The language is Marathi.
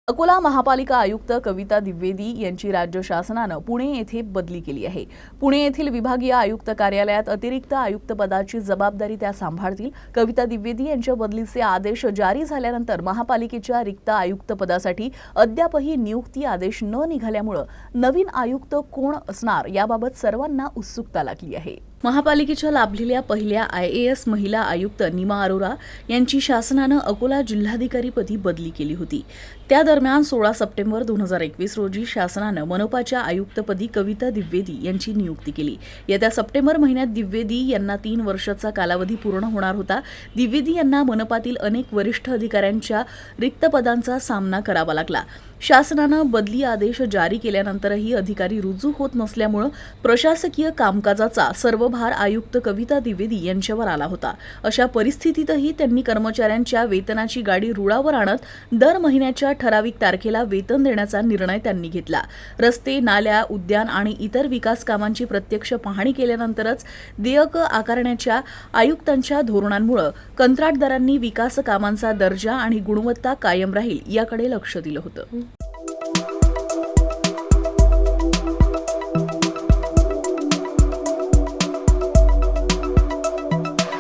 अकोला महापालिका आयुक्त कविता द्विवेदी यांची राज्य शासनानं पुणे येथे बदली केली आहे। पुणे येथील विभागीय आयुक्त कार्यालयात अतिरिक्त आयुक्त पदाची जबाबदारी त्या सांभाळतील। कविता द्विवेदी यांच्या बदलीचे आदेश जारी झाल्यानंतर महापालिकेच्या रिक्त आयुक्त पदासाठी अद्यापही नियुक्ती आदेश न निघाल्यामुळे नवीन आयुक्त कोण असणार याबाबत सर्वांना उत्सुकता लागली आहे। महापालिकेच्या लाभलेल्या पहिल्या IAS महिला आयुक्त निमा अरोरा यांची शासनानं अकोला जिल्हाधिकारीपदी बदली केली होती। त्या दरम्यान 16 सप्टेंबर 2021 रोजी शासनानं मनपाच्या आयुक्तपदी कविता द्विवेदी यांची नियुक्ती केली। येत्या सप्टेंबर महिन्यात द्विवेदी यांना 3 वर्षाचा कालावधी पूर्ण होणार होता। द्विवेदी यांना मनपातील अनेक वरिष्ठ अधिकाऱ्यांच्या रिक्त पदांचा सामना करावा लागला। शासनानं बदली आदेश जारी केल्यानंतरही अधिकारी रुजू होत नसल्यामुळे प्रशासकीय कामकाजाचा सर्व भार आयुक्त कविता द्विवेदी यांच्यावर आला होता। अशा परिस्थितीतही त्यांनी कर्मचाऱ्यांच्या वेतनाची गाडी रुळावर आणत दर महिन्याच्या ठराविक तारखेला वेतन देण्याचा निर्णय त्यांनी घेतला। रस्ते, नाल्या, उद्यान आणि इतर विकास कामांची प्रत्यक्ष पाहणी केल्यानंतरच देयक आकारण्याच्या आयुक्तांच्या धोरणांमुळे कंत्राटदारांनी विकास कामांचा दर्जा आणि गुणवत्ता कायम राहील याकडे लक्ष दिलं होतं।